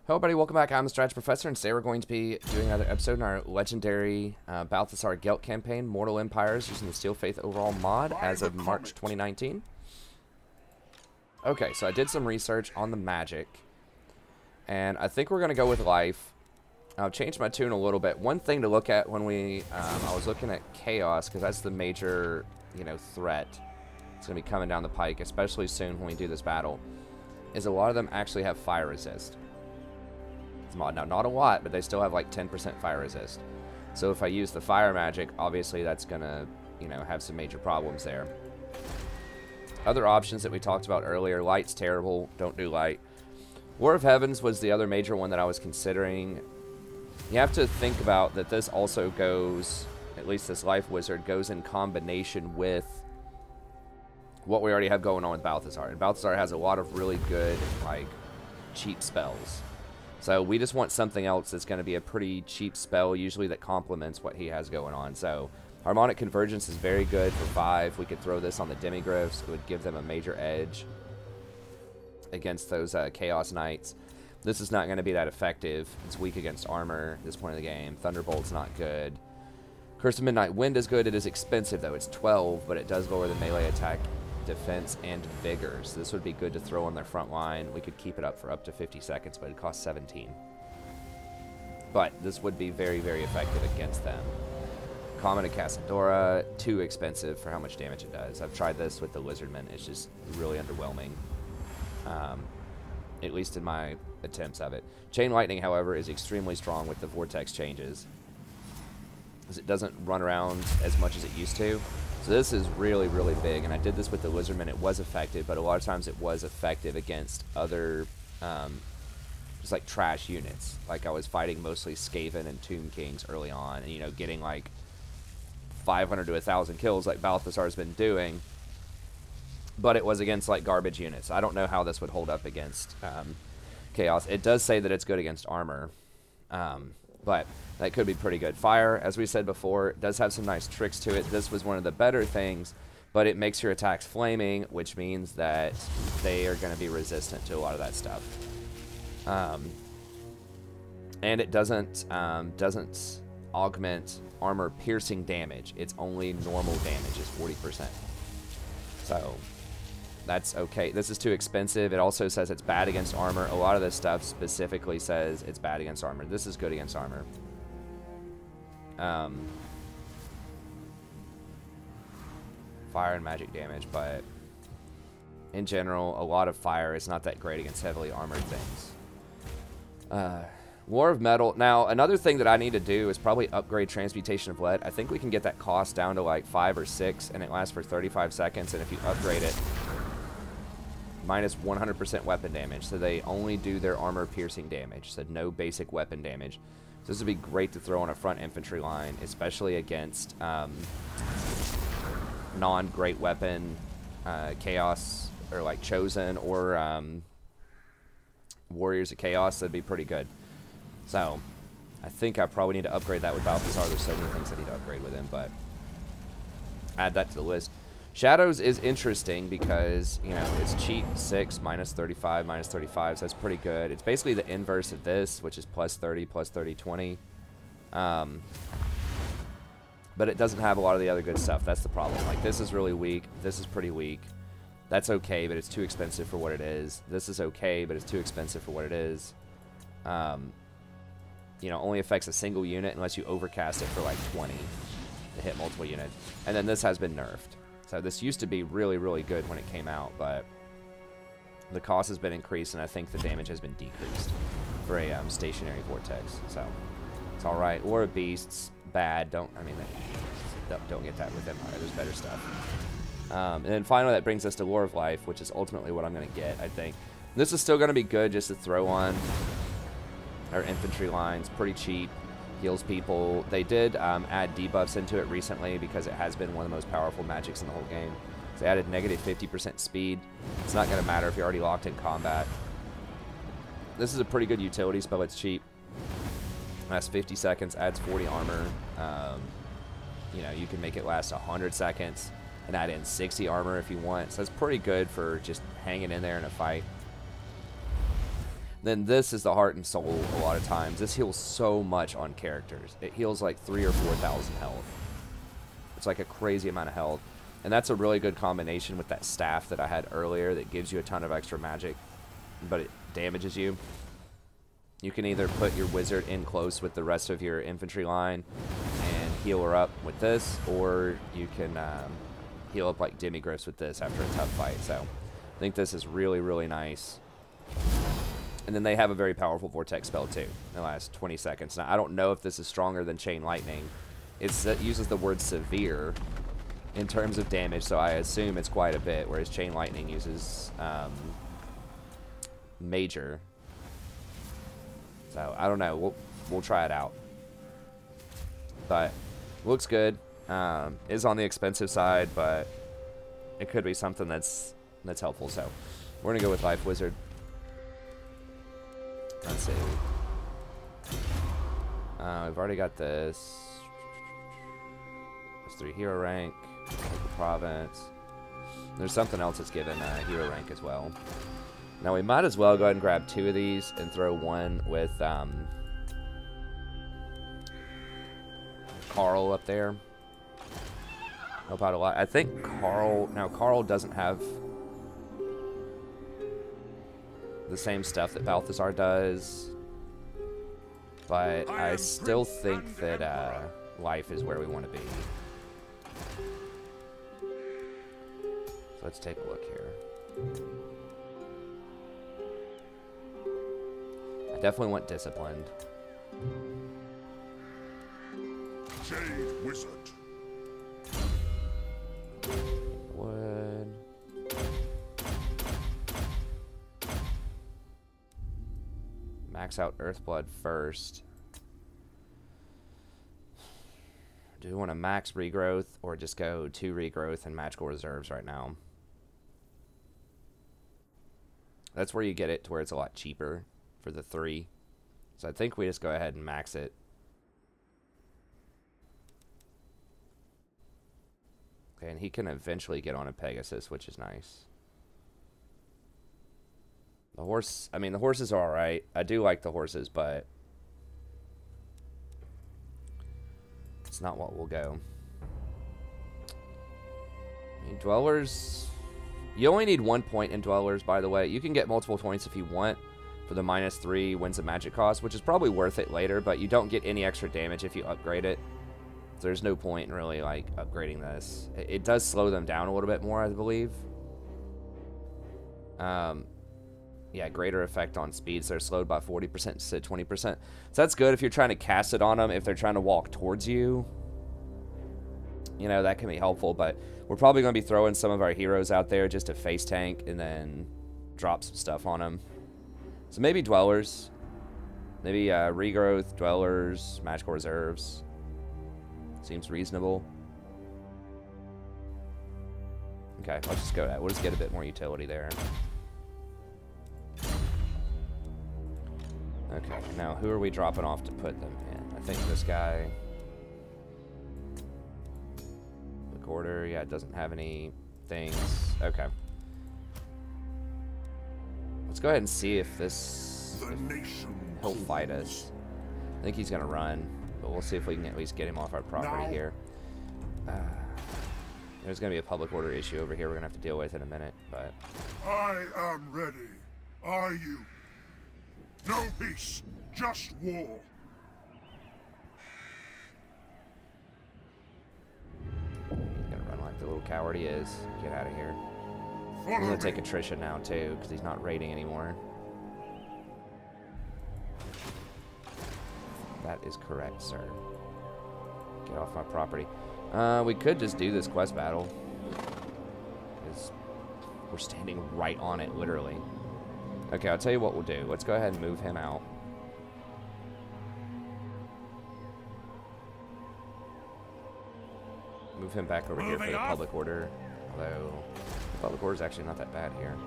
Hello everybody, welcome back. I'm the Strategy Professor, and today we're going to be doing another episode in our legendary Balthasar Gelt campaign, Mortal Empires, using the Steel Faith overall mod as of March 2019. Okay, so I did some research on the magic, and I think we're going to go with life. I've changed my tune a little bit. One thing to look at when I was looking at chaos, because that's the major, threat. It's going to be coming down the pike, especially soon when we do this battle, is a lot of them actually have fire resist. Mod. Now, not a lot, but they still have like 10% fire resist. So if I use the fire magic, obviously that's gonna, have some major problems there. Other options that we talked about earlier, light's terrible, don't do light. War of Heavens was the other major one that I was considering. You have to think about that this also goes, at least this Life Wizard, goes in combination with what we already have going on with Balthasar. And Balthasar has a lot of really good, cheap spells. So we just want something else that's going to be a pretty cheap spell, usually that complements what he has going on. So Harmonic Convergence is very good for 5. We could throw this on the Demigryphs. It would give them a major edge against those Chaos Knights. This is not going to be that effective. It's weak against armor at this point in the game. Thunderbolt's not good. Curse of Midnight Wind is good. It is expensive, though. It's 12, but it does lower the melee attack, defense, and vigor. So this would be good to throw on their front line. We could keep it up for up to 50 seconds, but it costs 17. But this would be very, very effective against them. Common and Cassadora, too expensive for how much damage it does. I've tried this with the Lizardmen. It's just really underwhelming. At least in my attempts of it. Chain Lightning, however, is extremely strong with the Vortex changes, because it doesn't run around as much as it used to. So this is really, really big, and I did this with the Lizardmen. It was effective, but a lot of times it was effective against other, just like trash units. Like I was fighting mostly Skaven and Tomb Kings early on, and getting like 500 to 1,000 kills like Balthasar's been doing. But it was against like garbage units. I don't know how this would hold up against Chaos. It does say that it's good against armor. But that could be pretty good. Fire, as we said before, does have some nice tricks to it. This was one of the better things, but it makes your attacks flaming, which means that they are going to be resistant to a lot of that stuff. And it doesn't augment armor piercing damage. It's only normal damage is 40%. So that's okay. This is too expensive. It also says it's bad against armor. A lot of this stuff specifically says it's bad against armor. This is good against armor. Fire and magic damage, but in general, a lot of fire is not that great against heavily armored things. War of Metal. Now, another thing that I need to do is probably upgrade Transmutation of Lead. I think we can get that cost down to like 5 or 6, and it lasts for 35 seconds, and if you upgrade it, minus 100% weapon damage, so they only do their armor-piercing damage, so no basic weapon damage. So this would be great to throw on a front infantry line, especially against non-great weapon Chaos, or like Chosen, or Warriors of Chaos. That'd be pretty good. So I think I probably need to upgrade that with Balthasar. There's so many things I need to upgrade with him, but add that to the list. Shadows is interesting because, it's cheap, 6, minus 35, minus 35, so that's pretty good. It's basically the inverse of this, which is plus 30, 20. But it doesn't have a lot of the other good stuff. That's the problem. Like, this is really weak. This is pretty weak. That's okay, but it's too expensive for what it is. This is okay, but it's too expensive for what it is. Only affects a single unit unless you overcast it for like 20 to hit multiple units. And then this has been nerfed. So this used to be really, really good when it came out, but the cost has been increased, and I think the damage has been decreased for a stationary vortex. So it's all right. War of Beasts, bad. Don't get that with Empire. There's better stuff. And then finally, that brings us to War of Life, which is ultimately what I'm going to get, I think. This is still going to be good just to throw on our infantry lines. Pretty cheap. Heals people. They did add debuffs into it recently because it has been one of the most powerful magics in the whole game. So they added negative 50% speed. It's not going to matter if you're already locked in combat. This is a pretty good utility spell. It's cheap. Lasts 50 seconds. Adds 40 armor. You can make it last 100 seconds and add in 60 armor if you want. So it's pretty good for just hanging in there in a fight. Then this is the heart and soul a lot of times. This heals so much on characters. It heals like 3,000 or 4,000 health. It's like a crazy amount of health. And that's a really good combination with that staff that I had earlier that gives you a ton of extra magic, but it damages you. You can either put your wizard in close with the rest of your infantry line and heal her up with this, or you can heal up like demigriffs with this after a tough fight. So I think this is really, really nice. And then they have a very powerful vortex spell too. It lasts 20 seconds. Now I don't know if this is stronger than chain lightning. It uses the word severe in terms of damage, so I assume it's quite a bit, whereas chain lightning uses major. So I don't know. We'll try it out. But looks good. Is on the expensive side, but it could be something that's helpful. So we're gonna go with Life Wizard. Let's see. We've already got this. There's 3 hero rank. Local province. There's something else that's given hero rank as well. Now we might as well go ahead and grab 2 of these and throw one with Carl up there. Help out a lot. I think Carl doesn't have the same stuff that Balthasar does, but I still think that Life is where we want to be. So let's take a look here. I definitely want Disciplined. Jade Wizard. Wood. Max out Earthblood first. Do we want to max regrowth or just go 2 regrowth and magical reserves right now? That's where you get it to where it's a lot cheaper for the 3. So I think we just go ahead and max it. Okay, and he can eventually get on a Pegasus, which is nice. The horse, I mean, the horses are alright. I do like the horses, but it's not what will go. I mean, Dwellers, you only need 1 point in Dwellers, by the way. You can get multiple points if you want for the -3 wins of magic cost, which is probably worth it later, but you don't get any extra damage if you upgrade it. So there's no point in really like upgrading this. It does slow them down a little bit more, I believe. Yeah, greater effect on speed, so they're slowed by 40% instead of 20%. So that's good if you're trying to cast it on them. If they're trying to walk towards you, you know, that can be helpful. But we're probably going to be throwing some of our heroes out there just to face tank and then drop some stuff on them. So maybe Dwellers. Maybe Regrowth, Dwellers, Magical Reserves. Seems reasonable. Okay, let's just go to that. We'll just get a bit more utility there. Okay, now who are we dropping off to put them in? I think this guy. Quick order, yeah, it doesn't have any things. Okay. Let's go ahead and see if this, if he'll fight us. I think he's gonna run, but we'll see if we can at least get him off our property here. There's gonna be a public order issue over here we're gonna have to deal with in a minute, but. I am ready. Are you? No peace, just war. He's gonna run like the little coward he is. Get out of here. He's gonna take attrition now too, because he's not raiding anymore. That is correct, sir. Get off my property. We could just do this quest battle. Because we're standing right on it, literally. Okay, I'll tell you what we'll do. Let's go ahead and move him out. Move him back over here for the public order. Although, the public order is actually not that bad here.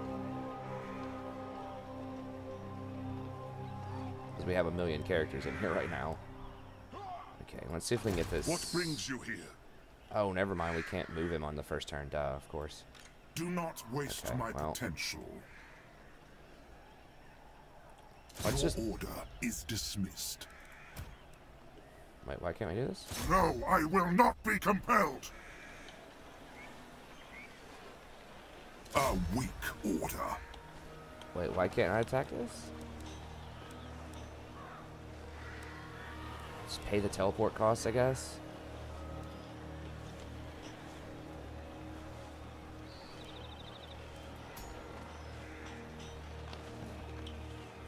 Because we have 1 million characters in here right now. Okay, let's see if we can get this. What brings you here? Oh, never mind. We can't move him on the first turn. Duh, of course. Do not waste my potential. Let's Your just... order is dismissed. Wait, why can't we do this? No, I will not be compelled. A weak order. Wait, why can't I attack this? Just pay the teleport costs, I guess.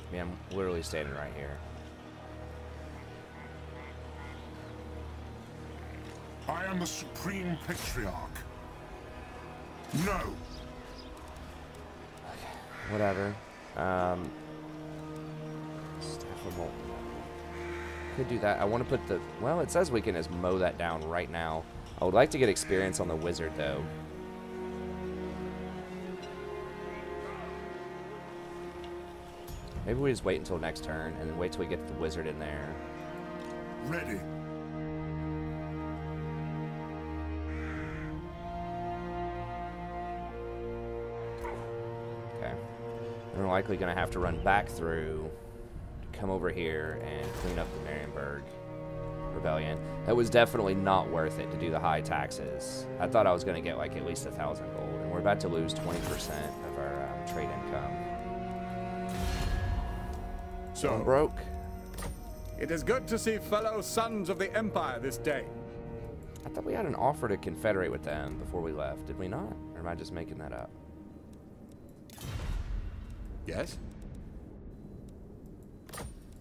I mean, I'm literally standing right here. I am the Supreme Patriarch. No. Whatever. Staff of Molten. Could do that. I want to put the... Well, it says we can just mow that down right now. I would like to get experience on the wizard, though. Maybe we just wait until next turn, and then wait till we get the wizard in there. Ready. Okay. We're likely going to have to run back through, come over here, and clean up the Marienburg Rebellion. That was definitely not worth it to do the high taxes. I thought I was going to get like at least 1,000 gold, and we're about to lose 20% of our trade income. So I'm broke. It is good to see fellow sons of the Empire this day. I thought we had an offer to confederate with them before we left. Did we not? Or am I just making that up? Yes?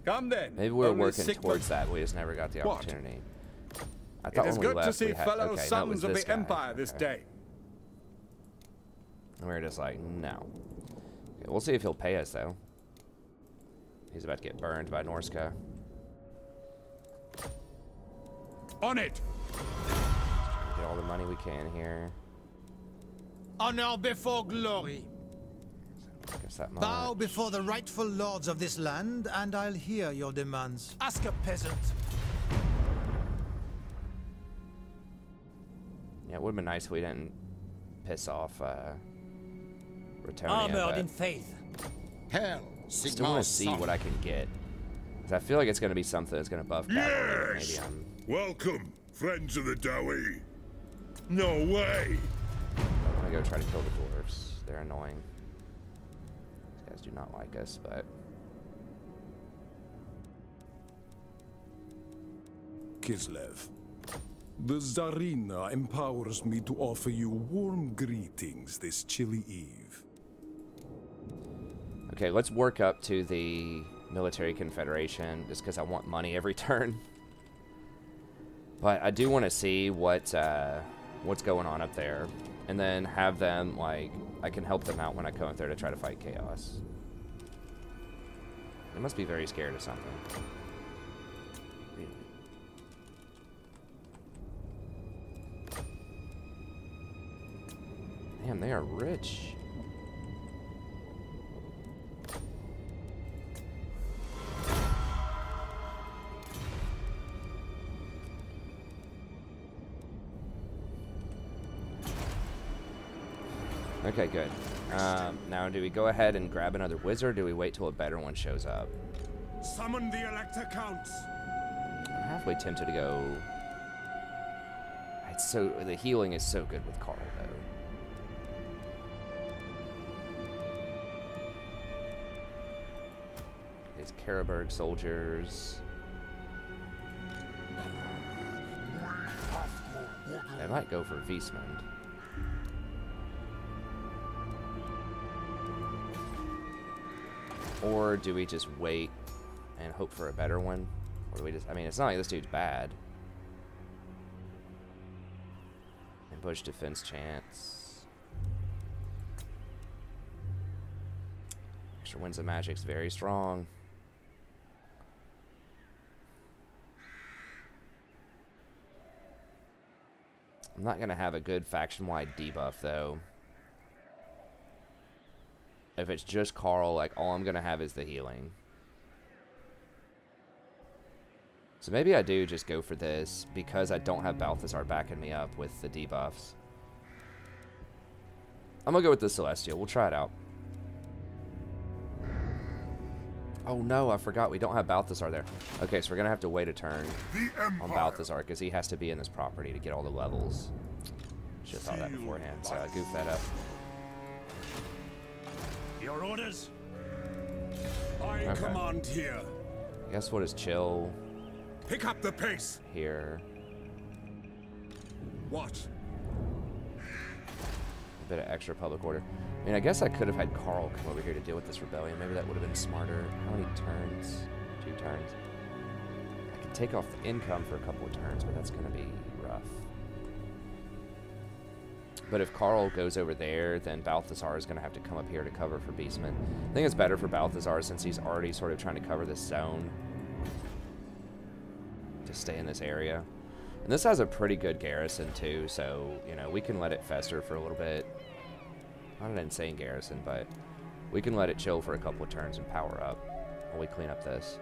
Come then. Maybe we were Only working 6 towards months. that. We just never got the What? opportunity. I It thought is when we good to left, see we had, fellow okay, no, it was sons of this the guy. Empire this Okay. day. And we were just like, no. Okay, we'll see if he'll pay us, though. He's about to get burned by Norska. On it. Get all the money we can here. Honor before glory. Guess that Bow much. before the rightful lords of this land, and I'll hear your demands. Ask a peasant. Yeah, it would have been nice if we didn't piss off Retonia, Armored in but faith. Hell, I still Sigmar's want to see son. what I can get. 'Cause I feel like it's going to be something that's going to buff cavalry. Yes! Maybe I'm... Welcome, friends of the Dowie. No way. I want to go try to kill the dwarves. They're annoying. These guys do not like us, but... Kislev. The Tsarina empowers me to offer you warm greetings this chilly eve. Okay, let's work up to the military confederation, just because I want money every turn. But I do want to see what's going on up there, and then have them, like, I can help them out when I come up there to try to fight chaos. They must be very scared of something. Damn, they are rich. Okay, good. Now, do we go ahead and grab another wizard, or do we wait till a better one shows up? Summon the Elector Counts. I'm halfway tempted to go... It's so... The healing is so good with Carl, though. These Karaberg soldiers. I might go for Wiesmund. Or do we just wait and hope for a better one? Or do we just... I mean, it's not like this dude's bad. Ambush defense chance. Extra winds of magic's very strong. I'm not going to have a good faction-wide debuff, though. If it's just Carl, like, all I'm going to have is the healing. So maybe I do just go for this, because I don't have Balthasar backing me up with the debuffs. I'm going to go with the Celestial. We'll try it out. Oh no, I forgot we don't have Balthasar there. Okay, so we're gonna have to wait a turn on Balthasar because he has to be in this property to get all the levels. Should have thought that beforehand, so I goofed that up. Your orders? I command here. I guess we'll just chill Pick up the pace. here. What? A bit of extra public order. I mean, I guess I could have had Carl come over here to deal with this rebellion. Maybe that would have been smarter. How many turns? 2 turns. I could take off the income for a couple of turns, but that's going to be rough. But if Carl goes over there, then Balthasar is going to have to come up here to cover for Beastman. I think it's better for Balthasar since he's already sort of trying to cover this zone to stay in this area. And this has a pretty good garrison too, so, you know, we can let it fester for a little bit. Not an insane garrison, but we can let it chill for a couple of turns and power up while we clean up this.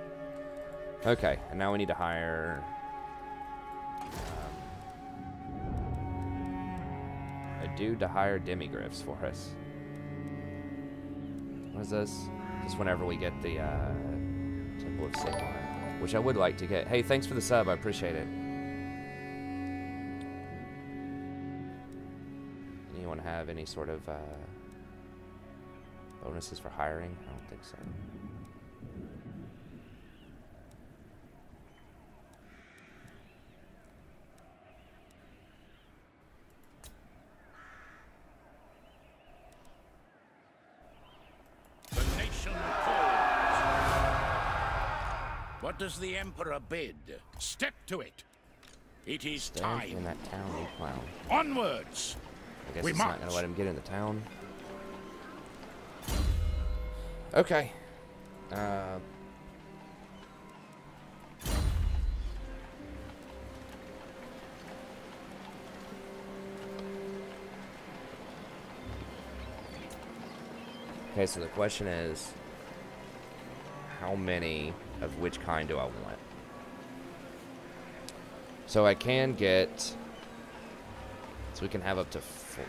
Okay, and now we need to hire a dude to hire demigriffs for us. What is this? Just whenever we get the Temple of Sigmar, which I would like to get. Hey, thanks for the sub, I appreciate it. Anyone have any sort of bonuses for hiring? I don't think so. The nation calls. What does the Emperor bid? Step to it. It is Stand time. in that town, you clown. Onwards. I guess We it's not march. going to let him get into town. Okay. Okay, so the question is, how many of which kind do I want? So I can get, so we can have up to 4.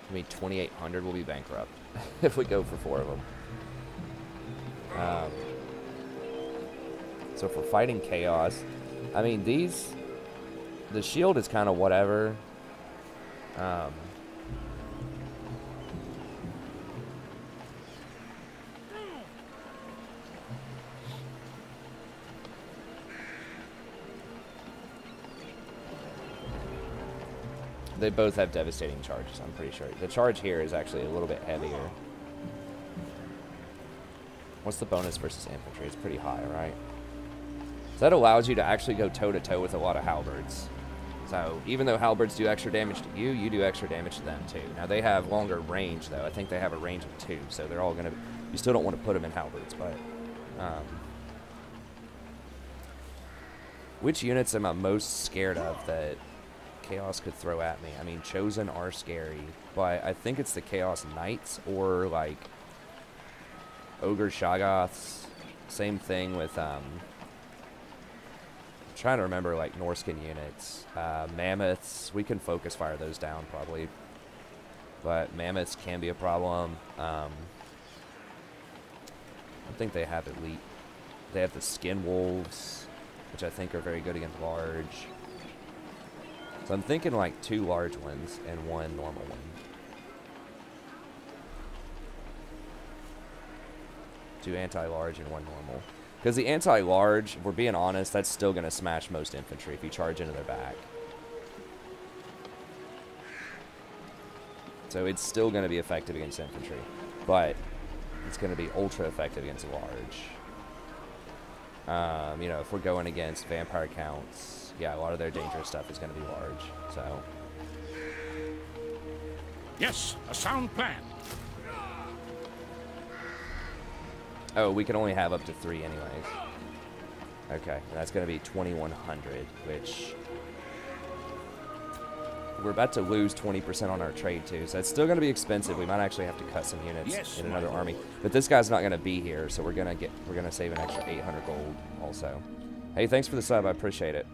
I mean, 2,800 will be bankrupt if we go for 4 of them. So if we're fighting chaos, I mean, the shield is kind of whatever. They both have devastating charges, I'm pretty sure. The charge here is actually a little bit heavier. What's the bonus versus infantry? It's pretty high, right? So that allows you to actually go toe-to-toe with a lot of halberds. So even though halberds do extra damage to you, you do extra damage to them too. Now they have longer range though. I think they have a range of 2, so they're all going to... You still don't want to put them in halberds, but... which units am I most scared of that Chaos could throw at me? I mean, Chosen are scary, but I think it's the Chaos Knights or like Ogre Shoggoths. Same thing with I'm trying to remember like Norskin units. Mammoths, we can focus fire those down probably, but Mammoths can be a problem. I think they have elite. They have the Skin Wolves, which I think are very good against large. So I'm thinking like 2 large ones and 1 normal one. 2 anti-large and 1 normal. Because the anti-large, if we're being honest, that's still going to smash most infantry if you charge into their back. So it's still going to be effective against infantry. But it's going to be ultra effective against large. You know, if we're going against vampire counts... Yeah, a lot of their dangerous stuff is going to be large, so... Yes, a sound plan. Oh, we can only have up to 3 anyways. Okay, and that's going to be 2,100, which... We're about to lose 20% on our trade, too, so it's still going to be expensive. We might actually have to cut some units in another army. But this guy's not going to be here, so we're going to save an extra 800 gold also. Hey, thanks for the sub. I appreciate it.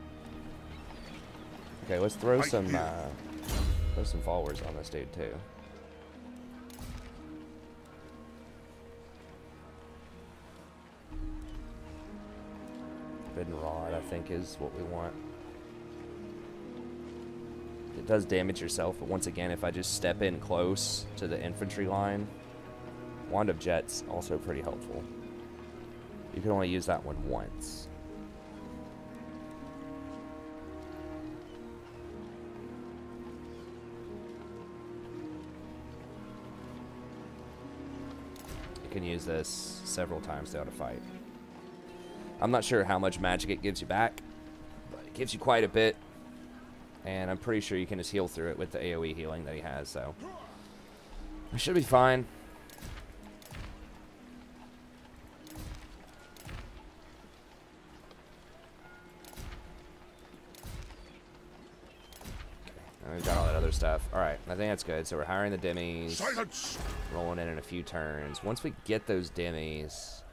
Okay, let's throw some followers on this dude too. Forbidden Rod, I think, is what we want. It does damage yourself, but once again, if I just step in close to the infantry line, Wand of Jet's also pretty helpful. You can only use that one once. You can use this several times throughout a fight. I'm not sure how much magic it gives you back, but it gives you quite a bit. And I'm pretty sure you can just heal through it with the AoE healing that he has, so it should be fine. And we've got all that other stuff. Alright, I think that's good. So we're hiring the demis. Silence! Rolling in a few turns. Once we get those demis,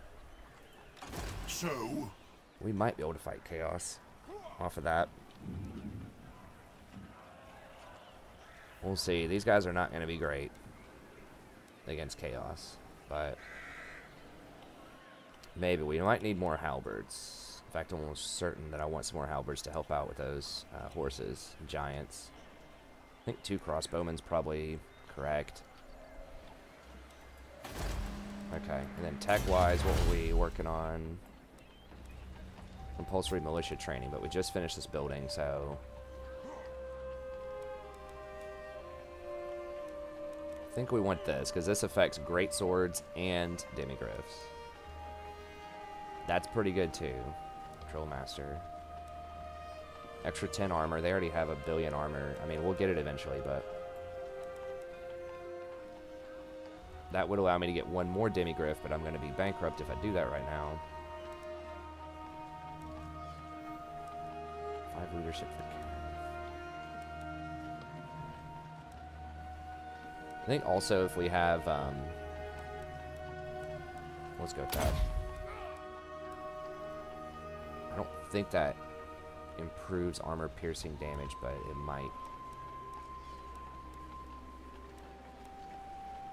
So, we might be able to fight Chaos off of that. We'll see. These guys are not going to be great against Chaos, but maybe we might need more halberds. In fact, I'm almost certain that I want some more halberds to help out with those horses, giants. I think 2 crossbowmen's probably correct. Okay, and then tech-wise, what were we working on? Compulsory militia training, but we just finished this building, so I think we want this, because this affects great swords and demigriffs. That's pretty good, too. Patrol Master. Extra 10 armor. They already have 1 billion armor. I mean, we'll get it eventually, but that would allow me to get 1 more demigriff, but I'm going to be bankrupt if I do that right now. 5 leadership for Karen. I think also if we have, let's go with that. I don't think that improves armor piercing damage, but it might.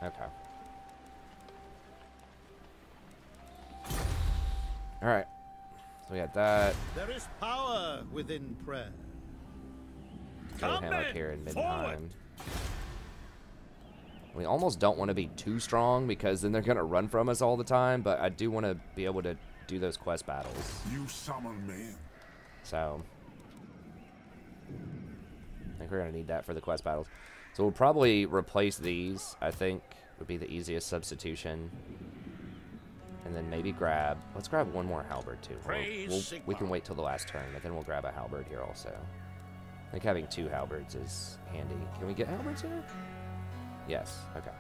Okay. Alright. So we got that. There is power within prayer. Throw him up here in Middenheim. We almost don't want to be too strong because then they're going to run from us all the time, but I do want to be able to do those quest battles. you summon me. So I think we're going to need that for the quest battles. So we'll probably replace these, I think, would be the easiest substitution. And then maybe grab, let's grab 1 more halberd too. We can wait till the last turn, but then we'll grab a halberd here also. I think having 2 halberds is handy. Can we get halberds here? Yes, okay.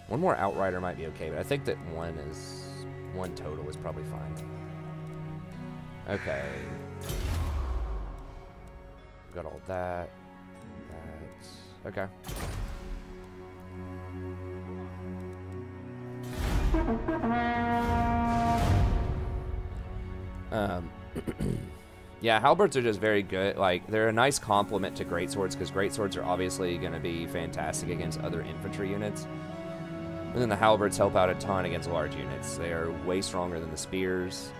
One more outrider might be okay, but I think that 1 total is probably fine. Okay. Got all that. Okay. Yeah, halberds are just very good. Like, they're a nice complement to greatswords, because greatswords are obviously going to be fantastic against other infantry units. And then the halberds help out a ton against large units. They are way stronger than the spears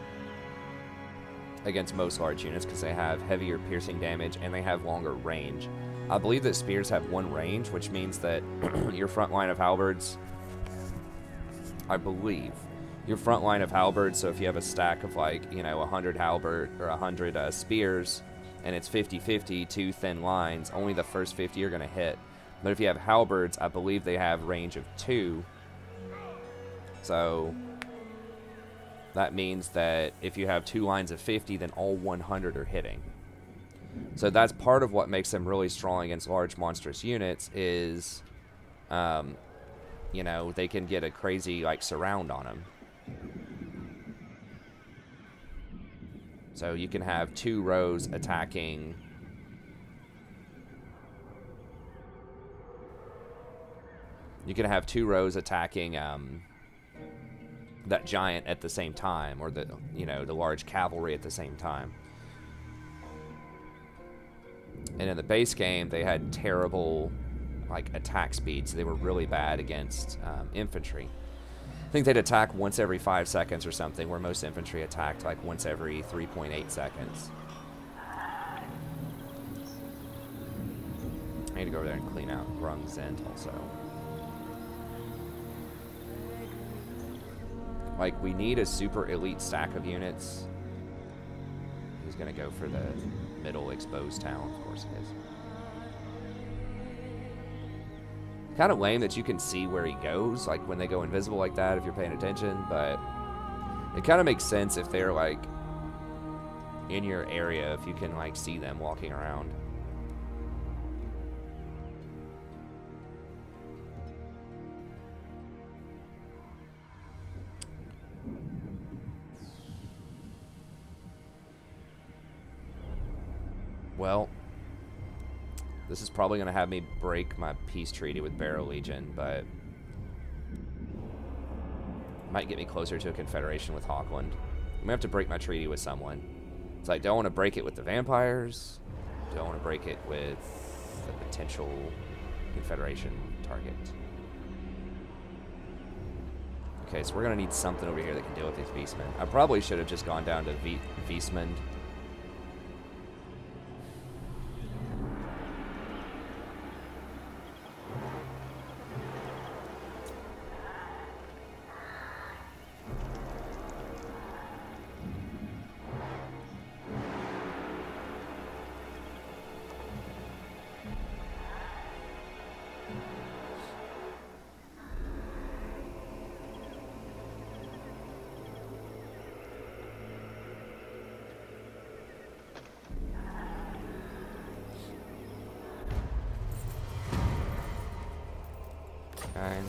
against most large units, because they have heavier piercing damage, and they have longer range. I believe that spears have 1 range, which means that your front line of halberds, I believe, your front line of halberds, so if you have a stack of, like, you know, 100 halberd or 100 spears, and it's 50-50, 2 thin lines, only the first 50 are going to hit. But if you have halberds, I believe they have range of 2. So that means that if you have 2 lines of 50, then all 100 are hitting. So that's part of what makes them really strong against large monstrous units is, you know, they can get a crazy, like, surround on them. So you can have 2 rows attacking. You can have 2 rows attacking that giant at the same time, or the, you know, the large cavalry at the same time. And in the base game, they had terrible like attack speed, so they were really bad against infantry. I think they'd attack once every 5 seconds or something, where most infantry attacked like once every 3.8 seconds. I need to go over there and clean out Grung's End also. Like, we need a super elite stack of units. He's gonna go for the middle exposed town, of course it is. Kind of lame that you can see where he goes, like when they go invisible like that, if you're paying attention, but it kind of makes sense if they're like in your area, if you can like see them walking around. Well, this is probably going to have me break my peace treaty with Barrow Legion, but might get me closer to a confederation with Hawkland. I'm going to have to break my treaty with someone. It's like, do I want to break it with the vampires? Do I want to break it with the potential confederation target? Okay, so we're going to need something over here that can deal with these beastmen. I probably should have just gone down to Beastmen. Okay.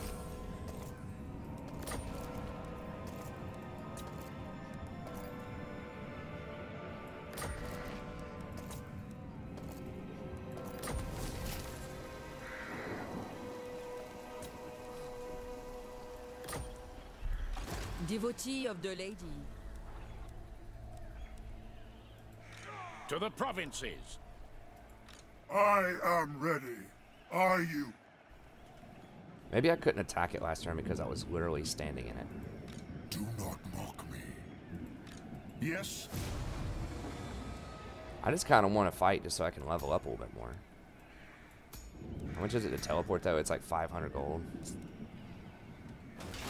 Devotee of the lady. To the provinces. I am ready. Are you? Maybe I couldn't attack it last turn because I was literally standing in it. Do not mock me. Yes? I just kind of want to fight just so I can level up a little bit more. How much is it to teleport, though? It's like 500 gold.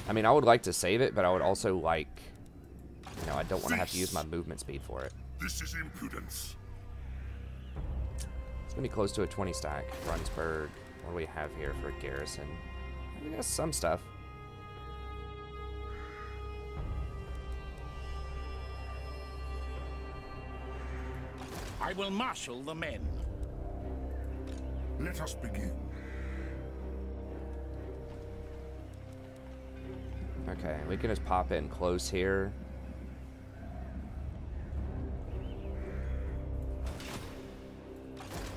I mean, I would like to save it, but I would also like... You know, I don't want to have to use my movement speed for it. This is impudence. It's going to be close to a 20 stack. Brunsburg. What do we have here for a garrison? We got some stuff. I will marshal the men. Let us begin. Okay, we can just pop in close here.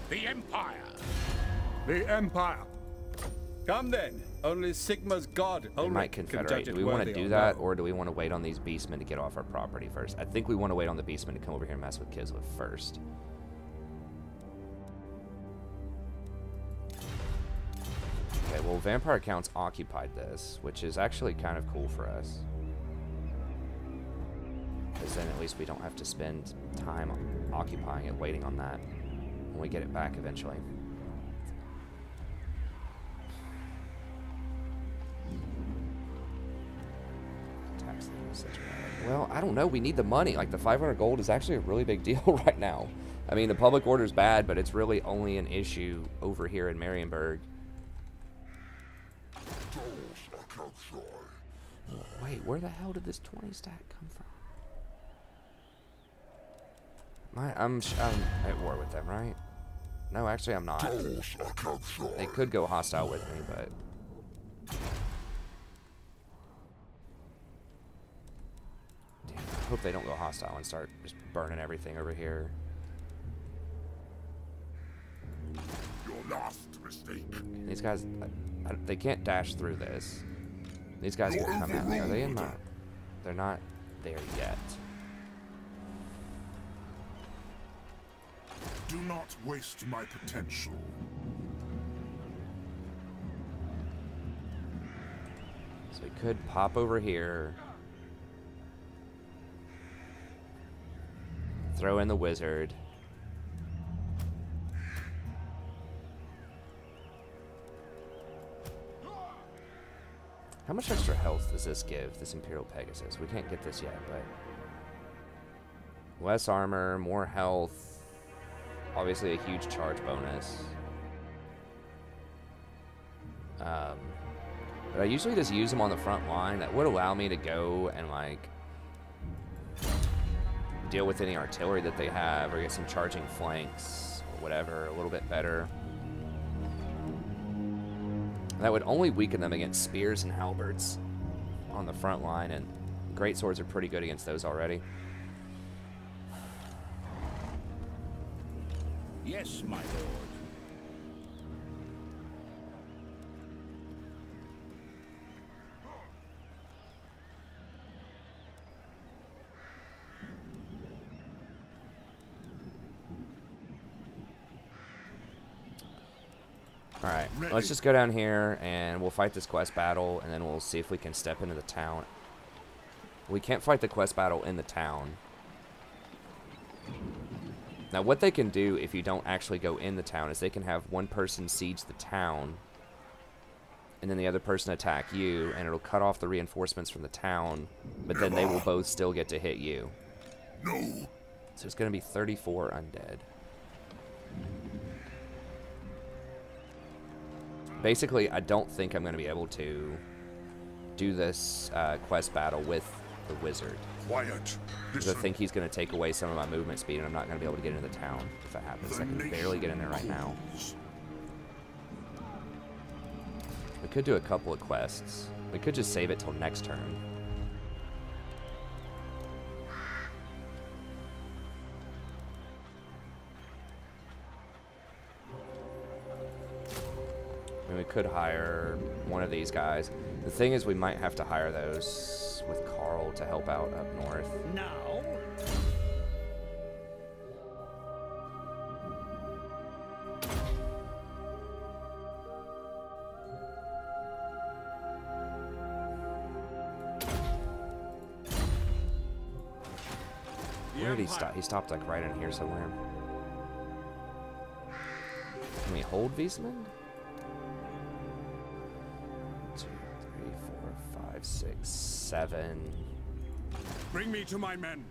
The Empire. The Empire. Come then. Only Sigma's god. We Only might confederate. Do we want to do that, or do we want to wait on these beastmen to get off our property first? I think we want to wait on the beastmen to come over here and mess with Kislev first. Okay, well, Vampire Counts occupied this, which is actually kind of cool for us. Because then at least we don't have to spend time occupying it, waiting on that when we get it back eventually. Well, I don't know. We need the money. Like, the 500 gold is actually a really big deal right now. I mean, the public order's bad, but it's really only an issue over here in Marienburg. Wait, where the hell did this 20 stack come from? I'm at war with them, right? No, actually, I'm not. They could go hostile with me, but... Damn, I hope they don't go hostile and start just burning everything over here. Your last mistake. These guys, they can't dash through this. These guys can come at me. Are they in my... They're not there yet. Do not waste my potential. So we could pop over here. Throw in the wizard. How much extra health does this give, this Imperial Pegasus? We can't get this yet, but... Less armor, more health. Obviously a huge charge bonus. But I usually just use them on the front line. That would allow me to go and, like, deal with any artillery that they have or get some charging flanks or whatever a little bit better. That would only weaken them against spears and halberds on the front line, and great swords are pretty good against those already. Yes, my lord. Alright, let's just go down here and we'll fight this quest battle, and then we'll see if we can step into the town. We can't fight the quest battle in the town. Now, what they can do if you don't actually go in the town is they can have one person siege the town, and then the other person attack you, and it'll cut off the reinforcements from the town, but then they will both still get to hit you. No. So it's going to be 34 undead. Basically, I don't think I'm going to be able to do this quest battle with the wizard. Quiet. Because I think he's going to take away some of my movement speed, and I'm not going to be able to get into the town if that happens. I can barely get in there right now. We could do a couple of quests. We could just save it till next turn. I mean, we could hire one of these guys. The thing is, we might have to hire those with Carl to help out up north. Now? Where did he stop? He stopped like right in here somewhere. Can we hold Wiesman? 2, 3, 4, 5, 6, 7. Bring me to my men.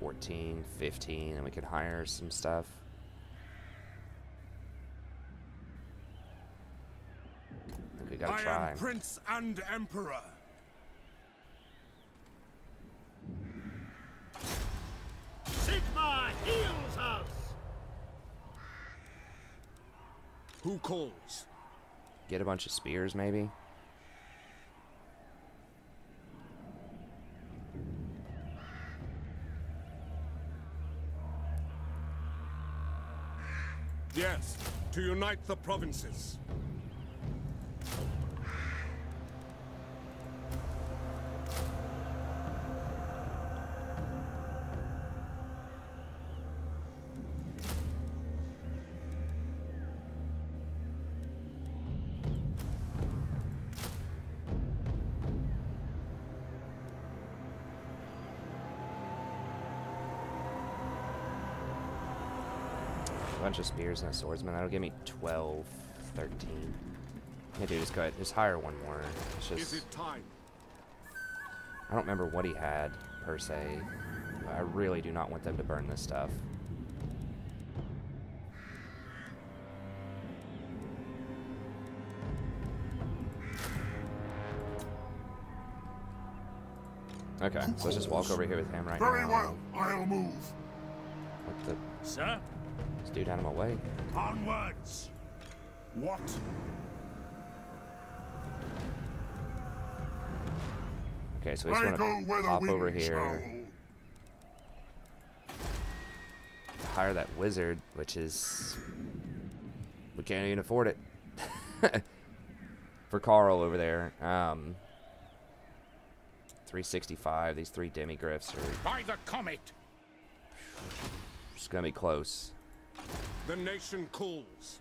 14, 15, and we could hire some stuff. I think we gotta try. I am Prince and Emperor. Sigma heals us! Who calls? Get a bunch of spears, maybe. Yes, to unite the provinces. Bunch of spears and a swordsman. That'll give me 12, 13. Yeah, dude, just go ahead. Just hire one more. It's just, Is it time? I don't remember what he had, per se. I really do not want them to burn this stuff. Okay, so let's just walk over here with him right now. Very well. I'll move. What the? Sir? This dude out of my way. Onwards! What? Okay, so we just I go want where to the pop over winds here. howl. Hire that wizard, which is... we can't even afford it. For Carl over there. 365, these 3 demigriffs are By the comet! just gonna be close. The nation calls.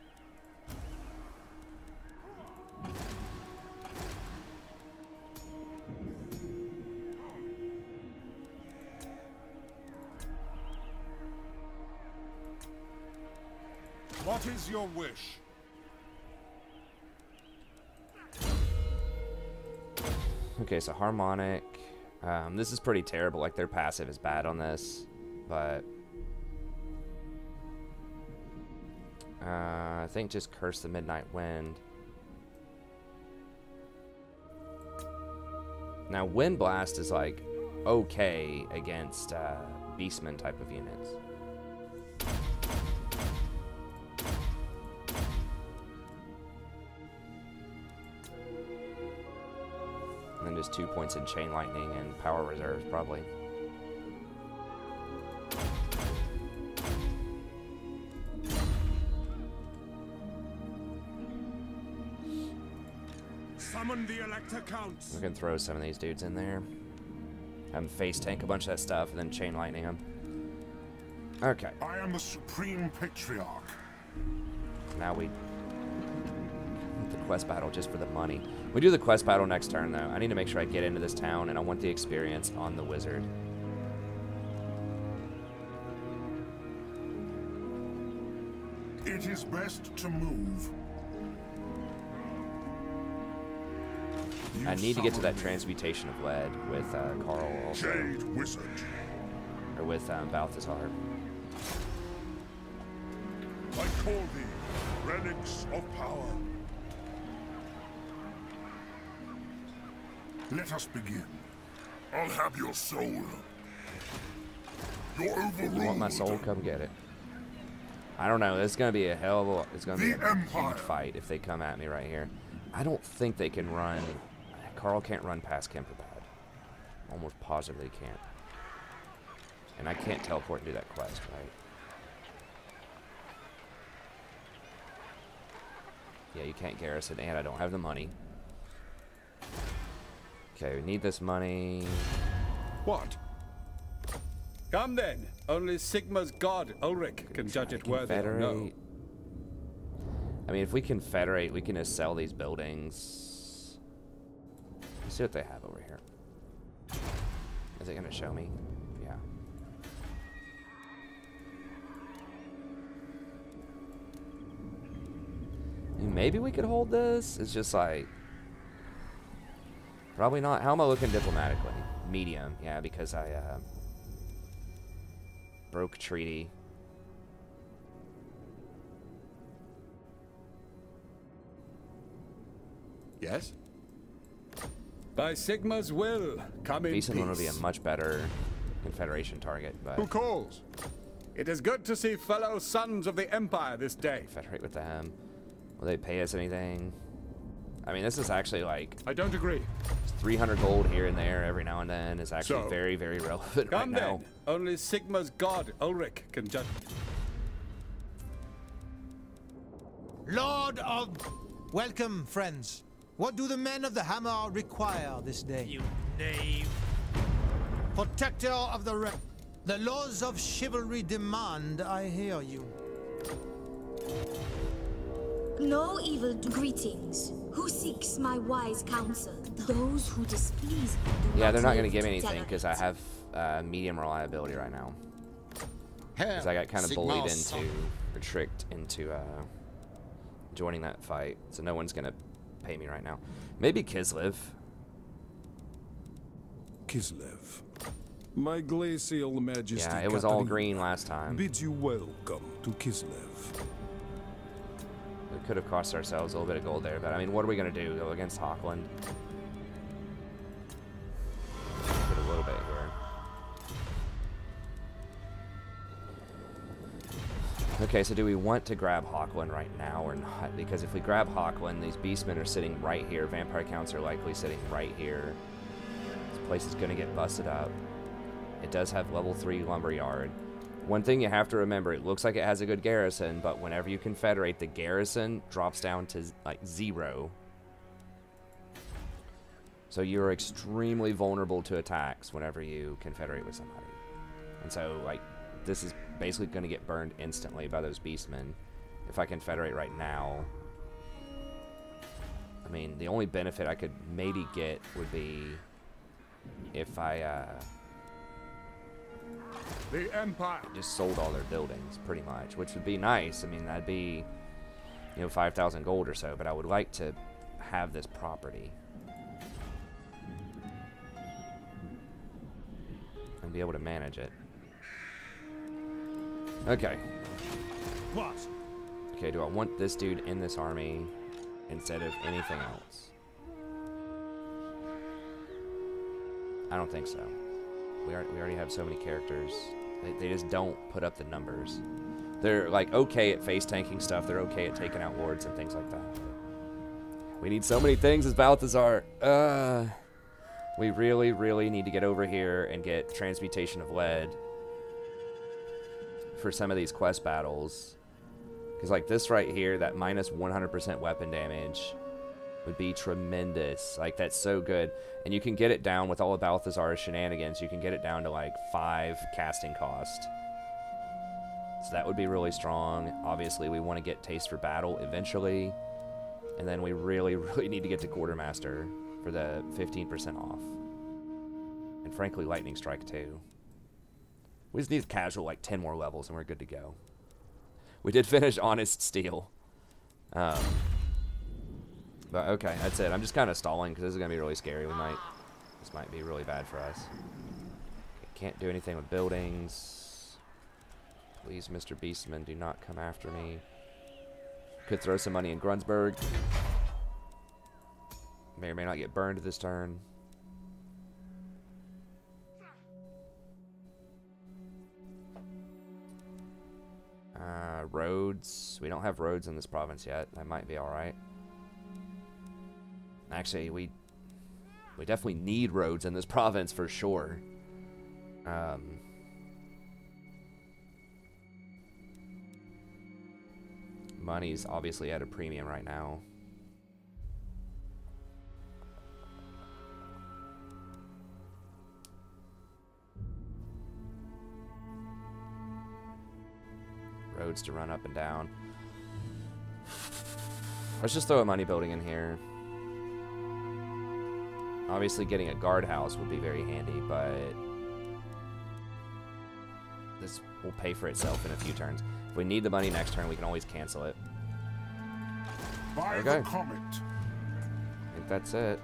What is your wish? Okay, so harmonic. This is pretty terrible. Like, their passive is bad on this, but I think just curse the midnight wind. Now, wind blast is like okay against beastman type of units. And then just 2 points in chain lightning and power reserves, probably. Summon the Elector Counts. We can throw some of these dudes in there. Have them face tank a bunch of that stuff and then chain lightning them. Okay. I am the Supreme Patriarch. Now we the quest battle just for the money. We do the quest battle next turn, though. I need to make sure I get into this town, and I want the experience on the wizard. It is best to move. I need to get to that transmutation of lead with Carl also, Jade Wizard. or with Balthasar. I call thee relics of power. Let us begin. I'll have your soul. You're overruled. You want my soul? Come get it. I don't know. It's gonna be a hell of a. It's gonna be The a Empire. huge fight if they come at me right here. I don't think they can run. Carl can't run past Kemperbad. Almost positively can't. And I can't teleport and do that quest, right? Yeah, you can't garrison, and I don't have the money. Okay, we need this money. What? Come then. Only Sigma's god, Ulrich, can judge it worthy or no. Confederate. I mean, if we confederate, we can just sell these buildings. Let's see what they have over here. Is it going to show me? Yeah. I mean, maybe we could hold this. It's just like... Probably not. How am I looking diplomatically? Medium. Yeah, because I broke treaty. Yes? By Sigma's will, come in Beeson peace. would be a much better Confederation target, but Who calls? It is good to see fellow sons of the Empire this day. confederate with them. Will they pay us anything? I mean, this is actually like I don't agree. 300 gold here and there every now and then is actually So, very, very relevant right Come now. then. Only Sigma's god, Ulrich, can judge. Lord of... Welcome, friends. What do the men of the Hammer require this day? You knave. Protector of the The laws of chivalry demand I hear you. No evil greetings. Who seeks my wise counsel? Those who displease me do Yeah, they're not going to live give me anything because I tolerate. have medium reliability right now. Because I got kind of bullied into, or tricked into joining that fight. So no one's going to pay me right now. Maybe Kislev. Kislev, my glacial majesty Yeah, it was all Katarina green last time. bids you welcome to Kislev. We could have cost ourselves a little bit of gold there, but I mean, what are we going to do? Go against Hochland? Get a little bit here. Okay, so do we want to grab Hochland right now or not? Because if we grab Hochland, these beastmen are sitting right here. Vampire counts are likely sitting right here. This place is going to get busted up. It does have level 3 lumberyard. One thing you have to remember, it looks like it has a good garrison, but whenever you confederate, the garrison drops down to like 0. So you're extremely vulnerable to attacks whenever you confederate with somebody. And so, like, this is basically going to get burned instantly by those beastmen if I confederate right now. I mean, the only benefit I could maybe get would be if I The Empire. Just sold all their buildings, pretty much, which would be nice. I mean, that'd be, 5,000 gold or so, but I would like to have this property. And be able to manage it. Okay. What? Okay, do I want this dude in this army instead of anything else? I don't think so. We already have so many characters. They just don't put up the numbers. They're like okay at face tanking stuff. They're okay at taking out lords and things like that. We need so many things as Balthasar. We really, really need to get over here and get transmutation of lead for some of these quest battles. Because like this right here, that minus 100% weapon damage would be tremendous. Like, that's so good. And you can get it down with all of Balthasar's shenanigans. You can get it down to like 5 casting cost. So that would be really strong. Obviously, we want to get Taste for Battle eventually. And then we really, really need to get to Quartermaster for the 15% off. And frankly, Lightning Strike too. We just need casual like 10 more levels and we're good to go. We did finish Honest Steel. But okay, that's it. I'm just kind of stalling because this is going to be really scary. This might be really bad for us. Okay, can't do anything with buildings. Please, Mr. Beastman, do not come after me. Could throw some money in Grunsburg. May or may not get burned this turn. Roads. We don't have roads in this province yet. That might be alright. Actually, we definitely need roads in this province for sure. Money's obviously at a premium right now. Roads to run up and down. Let's just throw a money building in here. Obviously getting a guardhouse would be very handy, but this will pay for itself in a few turns. If we need the money next turn, we can always cancel it. By Okay. the comet. I think that's it.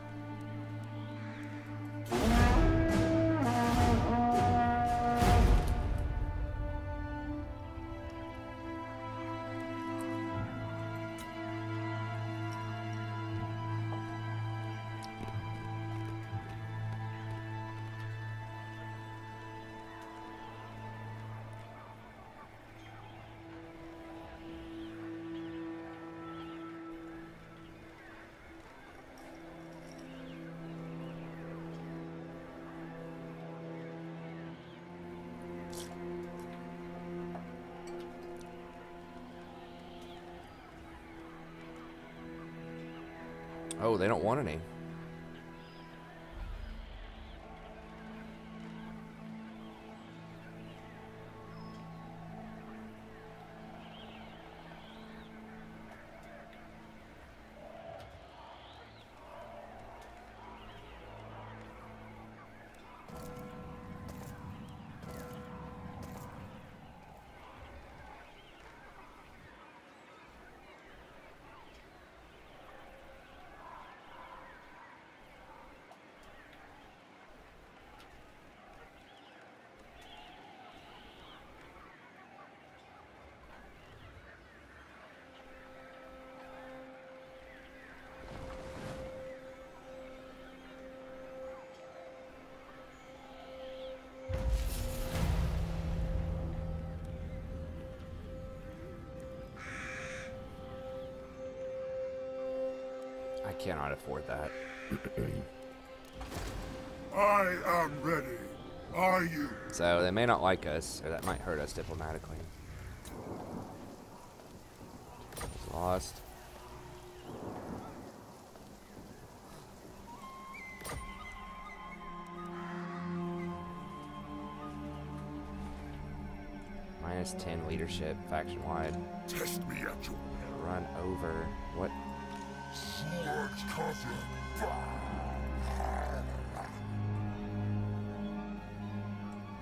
Oh, they don't want any. I cannot afford that. I am ready. Are you? So they may not like us, or that might hurt us diplomatically. Lost. Minus 10 leadership, faction wide. Test me at your Run over. What? swords, cousin.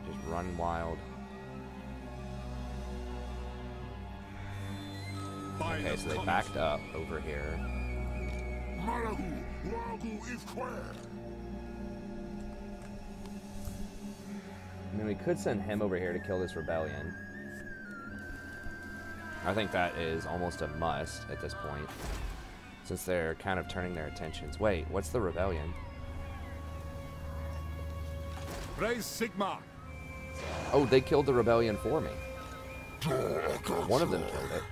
Just run wild. Okay, so they backed up over here. I mean, we could send him over here to kill this rebellion. I think that is almost a must at this point, since they're kind of turning their attentions. Wait, what's the rebellion? Praise Sigmar. Oh, they killed the rebellion for me. One of them killed it.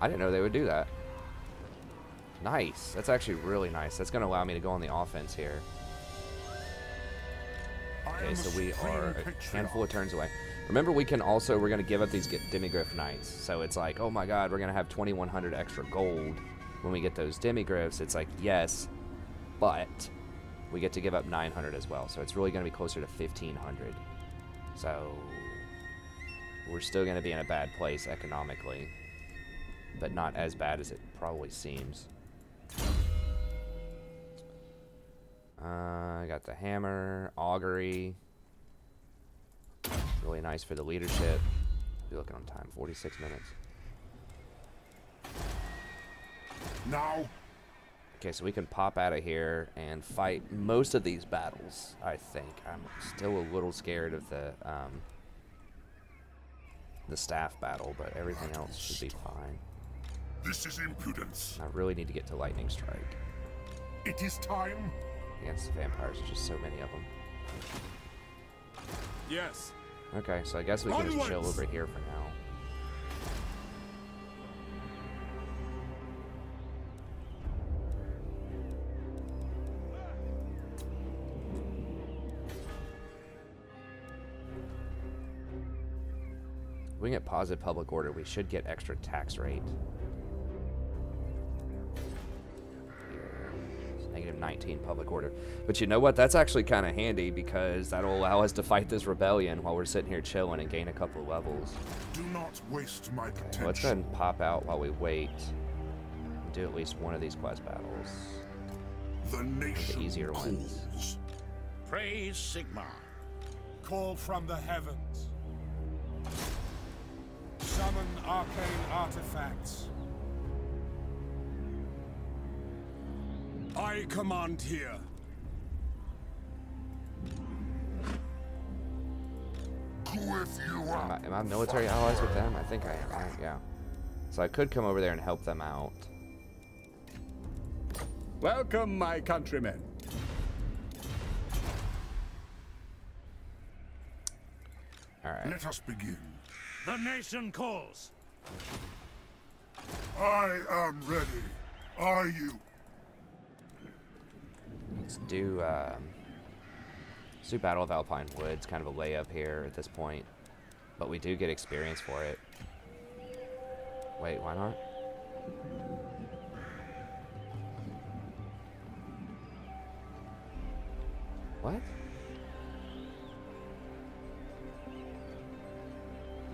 I didn't know they would do that. Nice. That's actually really nice. That's going to allow me to go on the offense here. Okay, so we are a handful of turns away. Remember, we're going to give up these demigryph knights. So it's like, oh my god, we're going to have 2,100 extra gold when we get those demigryphs. It's like, yes, but we get to give up 900 as well. So it's really going to be closer to 1,500. So we're still going to be in a bad place economically, but not as bad as it probably seems. I got the hammer, augury. Really nice for the leadership. Be looking on time, 46 minutes. Now. Okay, so we can pop out of here and fight most of these battles, I think. I'm still a little scared of the staff battle, but everything else should be fine. This is impudence. I really need to get to lightning strike. It is time. Against the vampires, there's just so many of them. Yes. Okay, so I guess we can just chill over here for now. If we can get positive public order, we should get extra tax rate. Negative 19 public order. But you know what? That's actually kind of handy because that'll allow us to fight this rebellion while we're sitting here chilling and gain a couple of levels. Do not waste my potential. Okay, let's go ahead and pop out while we wait. Do at least one of these quest battles. The nation The easier ones. calls. Praise Sigmar. Call from the heavens. Summon arcane artifacts. I command here. Am I military allies with them? I think I am, right? Yeah. So I could come over there and help them out. Welcome, my countrymen. Alright. Let us begin. The nation calls. I am ready. Are you? Let's do Battle of Alpine Woods, kind of a layup here at this point. But we do get experience for it. Wait, why not? What?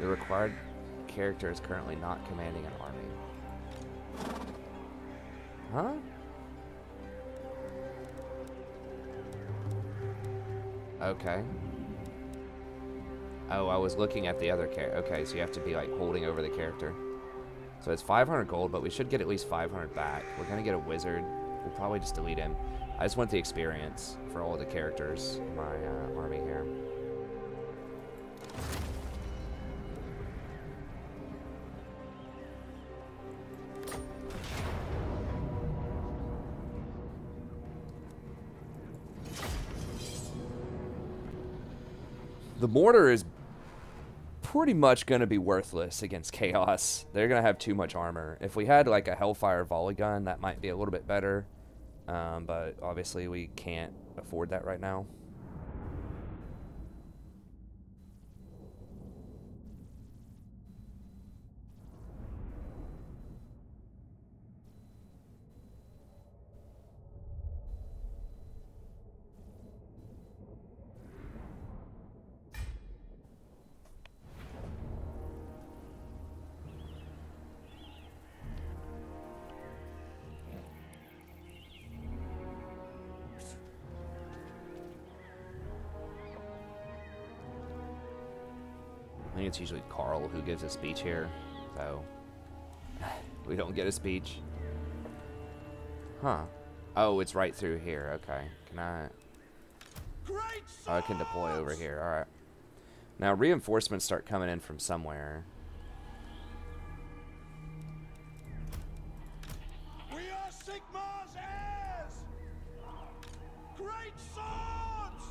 The required character is currently not commanding an army. Huh? Okay. Oh, I was looking at the other character. Okay, so you have to be like holding over the character. So it's 500 gold, but we should get at least 500 back. We're gonna get a wizard. We'll probably just delete him. I just want the experience for all of the characters in my army here. The mortar is pretty much going to be worthless against chaos. They're going to have too much armor. If we had like a Hellfire volley gun, that might be a little bit better. But obviously we can't afford that right now. I think it's usually Carl who gives a speech here, so We don't get a speech. Huh. Oh, it's right through here. Okay. Can I... Oh, I can deploy over here. Alright. Now, reinforcements start coming in from somewhere. We are Sigmar's heirs! Great swords!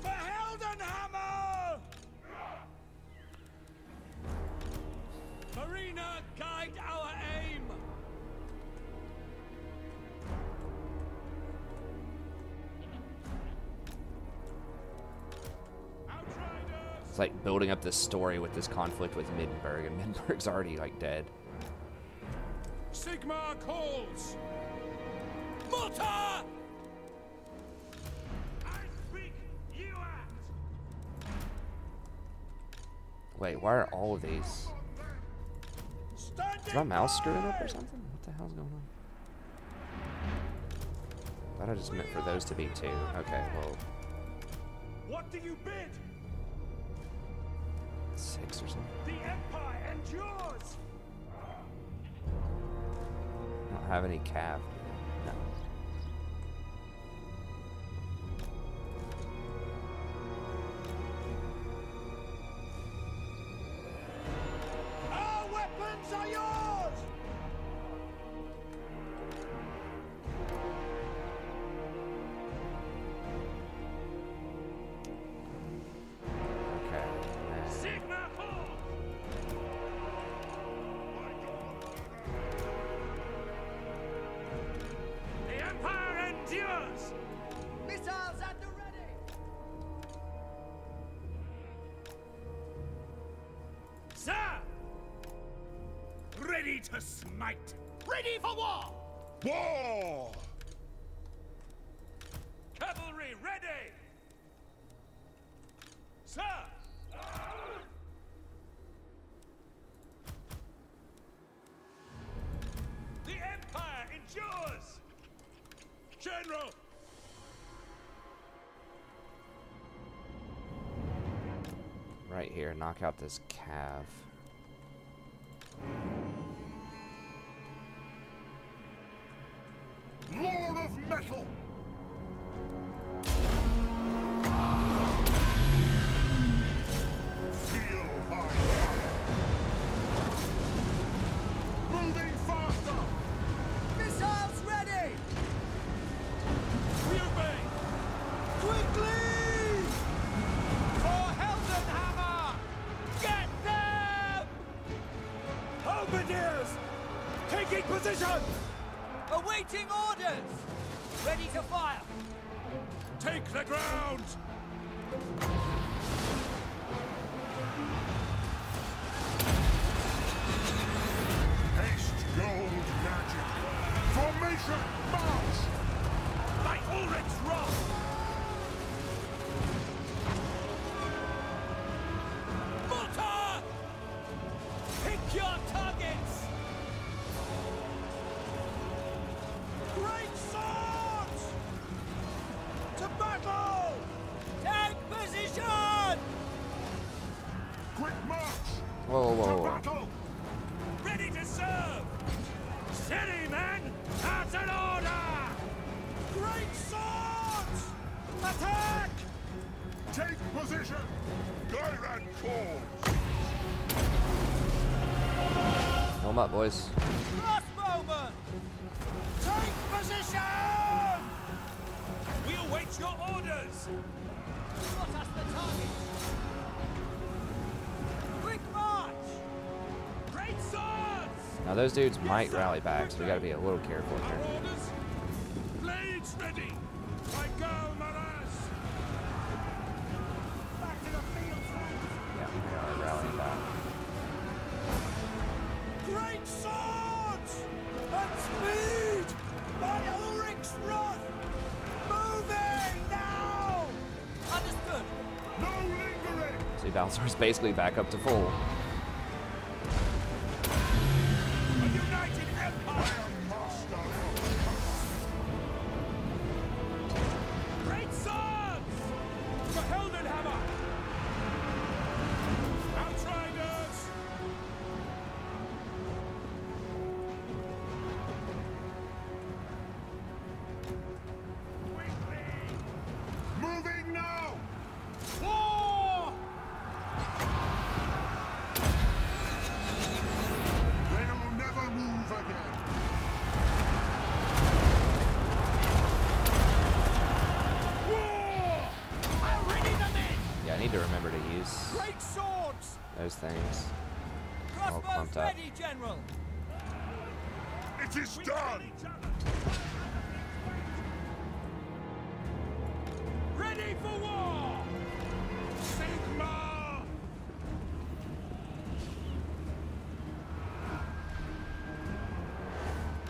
For Heldenhammer! Marina, guide our aim! It's like building up this story with this conflict with Middenberg, and Middenberg's already, like, dead. Sigmar calls! Mortar! I speak, you act! Wait, why are all of these... Is my mouse screwing up or something? What the hell's going on? Thought I just meant for those to be 2. Okay, well... What do you bid? 6 or something. The Empire endures! I don't have any cav. No. Our weapons are yours! Okay. Sigma Hall! The Empire endures! Missiles at the ready! Sir! Ready to smite! Ready for war! War! Cavalry ready! Sir! The Empire endures! General! Right here, knock out this cav. Lord of Metal! Feel my fire! Moving faster! Missiles ready! We obey! Quickly! For Heldenhammer! Get them! Halberdiers! Taking position! Awaiting orders! Ready to fire! Take the ground! Haste gold magic! Formation march! By Ulrich's wrath! Mortar! Pick your targets! Great swords! To battle! Take position! Quick march! Whoa, whoa, To whoa, whoa. battle! Ready to serve! Steady, men! Out in order! Great swords! Attack! Take position! Gairan calls! Helm up, boys. Crossbowmen! Take position! We await your orders! Plot us the target! Quick march! Great swords! Now those dudes might rally back, so we gotta be a little careful Our here. orders! Blades ready! By Gal Maras! Back to the field, friends! Yeah, we are rallying back. Great swords! And speed! By Ulrich's wrath! Moving now! Understood! No lingering! See, Balthasar's basically back up to full. A united empire! Master! Great swords! For Heldenhammer! Outriders! those things. All clumped up. It is done! Ready for war! Sigma!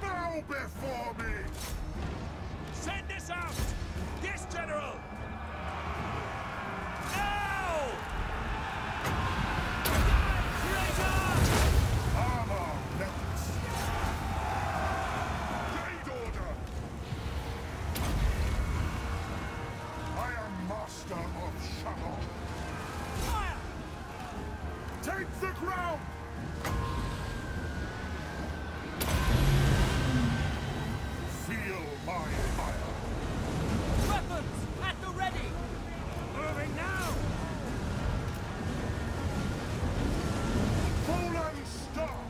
Bow before me! Send this out! Yes, General! Now! Armor melts! Raid order! I am master of Shalom! Fire! Take the ground! Feel my fire! Weapons at the ready! Moving now! Fallen star!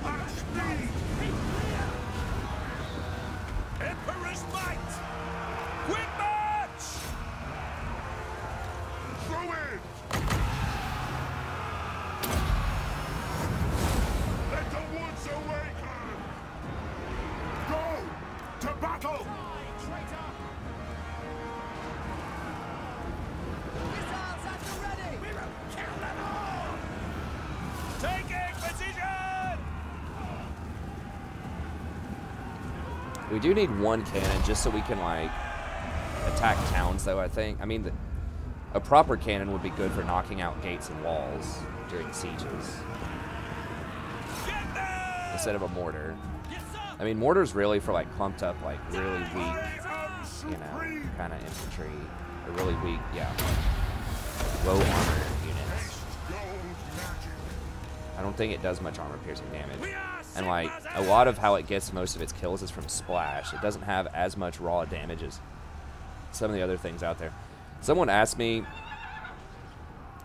At speed! Emperor's might! Quick march! Through it! Let the woods awaken! Go! To battle! Traitor! Missiles at the ready! We will kill them all! Taking position! We do need one cannon just so we can, like, attack towns, though, I think. I mean, a proper cannon would be good for knocking out gates and walls during sieges. Get them! Instead of a mortar. Yes, sir! I mean, mortar's really for, like, clumped up, like, really weak, you know, kind of infantry. Or really weak, yeah. Low armor units. I don't think it does much armor piercing damage. And like a lot of how it gets most of its kills is from splash. It doesn't have as much raw damage as some of the other things out there. Someone asked me,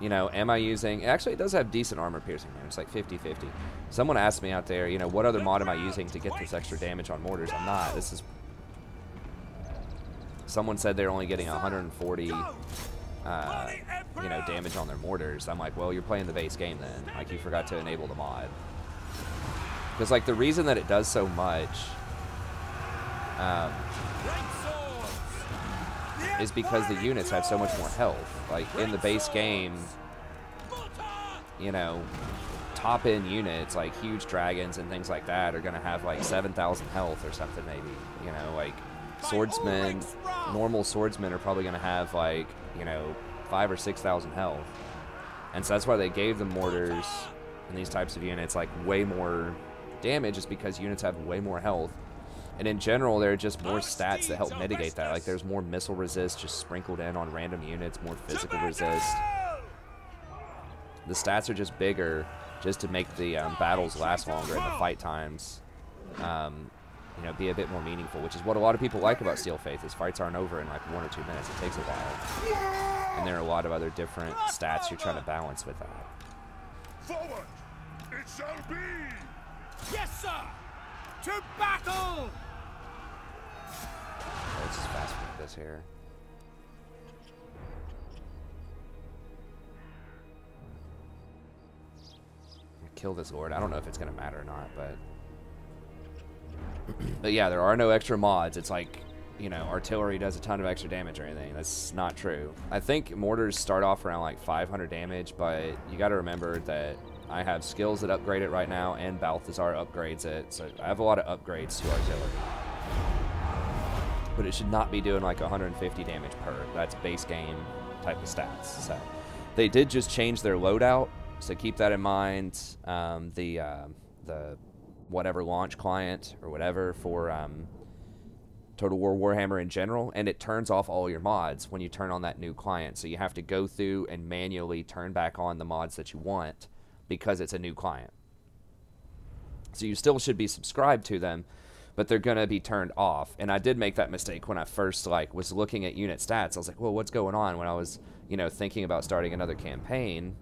you know, am I using... Actually, it does have decent armor piercing damage. It's like 50-50. Someone asked me out there, you know, what other mod am I using to get this extra damage on mortars? I'm not. This is... Someone said they're only getting 140... you know, damage on their mortars. I'm like, well, you're playing the base game then. Like, you forgot to enable the mod. Because, like, the reason that it does so much is because the units have so much more health. Like, in the base game, you know, top-end units, like huge dragons and things like that, are going to have, like, 7,000 health or something, maybe. You know, like, swordsmen, normal swordsmen are probably going to have, like, you know, 5,000 or 6,000 health. And so that's why they gave the mortars and these types of units, like, way more damage, is because units have way more health. And in general, there are just more stats that help mitigate that. Like, there's more missile resist just sprinkled in on random units, more physical resist. The stats are just bigger just to make the battles last longer and the fight times, you know, be a bit more meaningful, which is what a lot of people like about Steel Faith, is fights aren't over in like 1 or 2 minutes. It takes a while. And there are a lot of other different stats you're trying to balance with that. Forward! It shall be! Yes, sir! To battle! Let's just fast forward this here. Kill this lord. I don't know if it's gonna matter or not, but yeah, there are no extra mods. It's like, you know, artillery does a ton of extra damage or anything. That's not true. I think mortars start off around like 500 damage, but you got to remember that I have skills that upgrade it right now, and Balthasar upgrades it, so I have a lot of upgrades to artillery. But it should not be doing like 150 damage per. That's base game type of stats. So they did just change their loadout, so keep that in mind. The whatever launch client or whatever for Total War Warhammer in general, and it turns off all your mods when you turn on that new client. So you have to go through and manually turn back on the mods that you want because it's a new client. So you still should be subscribed to them, but they're going to be turned off. And I did make that mistake when I first was looking at unit stats. I was like, well, what's going on, when I was, you know, thinking about starting another campaign.